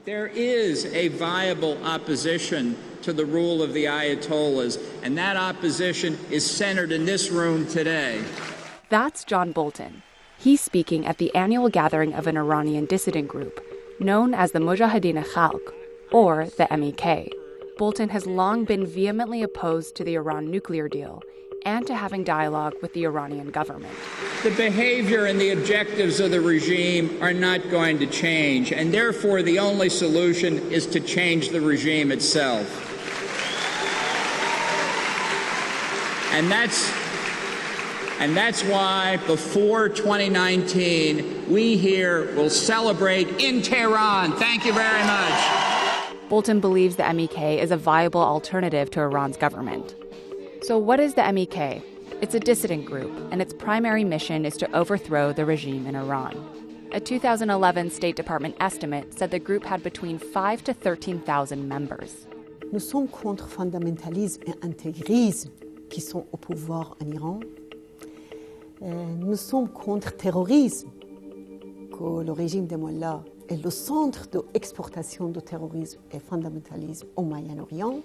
There is a viable opposition to the rule of the Ayatollahs, and that opposition is centered in this room today. That's John Bolton. He's speaking at the annual gathering of an Iranian dissident group, known as the Mujahedeen Khalq, or the M.E.K. Bolton has long been vehemently opposed to the Iran nuclear deal and to having dialogue with the Iranian government. The behavior and the objectives of the regime are not going to change, and therefore the only solution is to change the regime itself. And that's why before 2019, we here will celebrate in Tehran. Thank you very much. Bolton believes the M.E.K. is a viable alternative to Iran's government. So what is the M.E.K? It's a dissident group, and its primary mission is to overthrow the regime in Iran. A 2011 State Department estimate said the group had between 5,000 to 13,000 members. Nous sommes contre fondamentalisme et intégrisme qui sont au pouvoir en Iran. Nous sommes contre terrorisme, que le régime des Mollahs est le centre d'exportation de terrorisme et fondamentalisme au Moyen-Orient.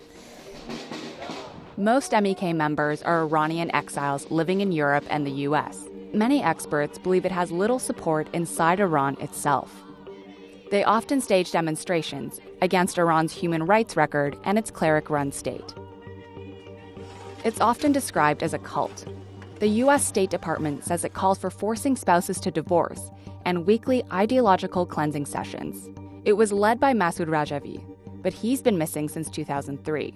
Most M.E.K. members are Iranian exiles living in Europe and the U.S. Many experts believe it has little support inside Iran itself. They often stage demonstrations against Iran's human rights record and its cleric-run state. It's often described as a cult. The U.S. State Department says it calls for forcing spouses to divorce and weekly ideological cleansing sessions. It was led by Masoud Rajavi, but he's been missing since 2003.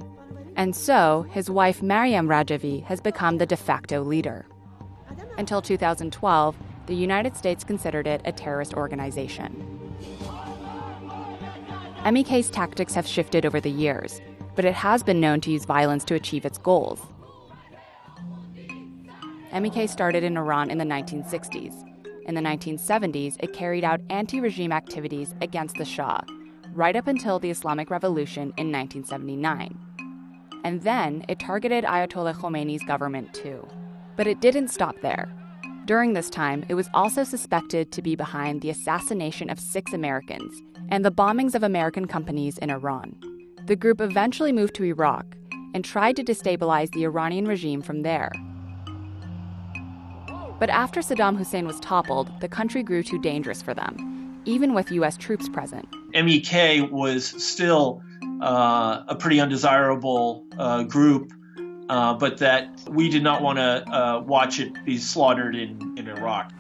And so, his wife Maryam Rajavi has become the de facto leader. Until 2012, the United States considered it a terrorist organization. M.E.K's tactics have shifted over the years, but it has been known to use violence to achieve its goals. M.E.K started in Iran in the 1960s. In the 1970s, it carried out anti-regime activities against the Shah, right up until the Islamic Revolution in 1979. And then it targeted Ayatollah Khomeini's government too. But it didn't stop there. During this time, it was also suspected to be behind the assassination of 6 Americans and the bombings of American companies in Iran. The group eventually moved to Iraq and tried to destabilize the Iranian regime from there. But after Saddam Hussein was toppled, the country grew too dangerous for them, even with U.S. troops present. M.E.K. was still a pretty undesirable group, but that we did not want to watch it be slaughtered in Iraq.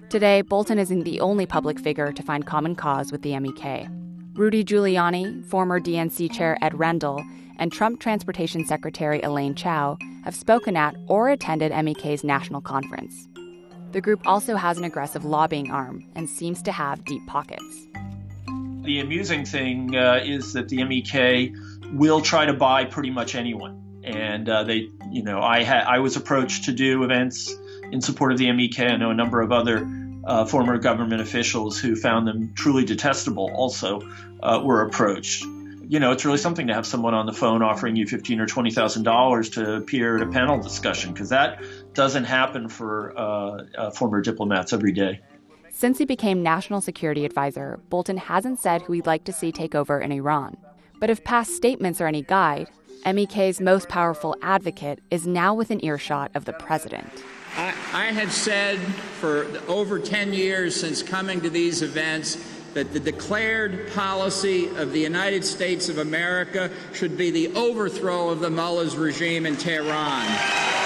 Today, Bolton isn't the only public figure to find common cause with the M.E.K. Rudy Giuliani, former DNC chair Ed Rendell, and Trump Transportation Secretary Elaine Chao have spoken at or attended M.E.K's national conference. The group also has an aggressive lobbying arm and seems to have deep pockets. The amusing thing is that the M.E.K. will try to buy pretty much anyone. And I was approached to do events in support of the M.E.K. I know a number of other former government officials who found them truly detestable also were approached. You know, it's really something to have someone on the phone offering you $15,000 or $20,000 to appear at a panel discussion, because that doesn't happen for former diplomats every day. Since he became national security advisor, Bolton hasn't said who he'd like to see take over in Iran. But if past statements are any guide, M.E.K's most powerful advocate is now within earshot of the president. I have said for over 10 years since coming to these events that the declared policy of the United States of America should be the overthrow of the mullahs regime in Tehran.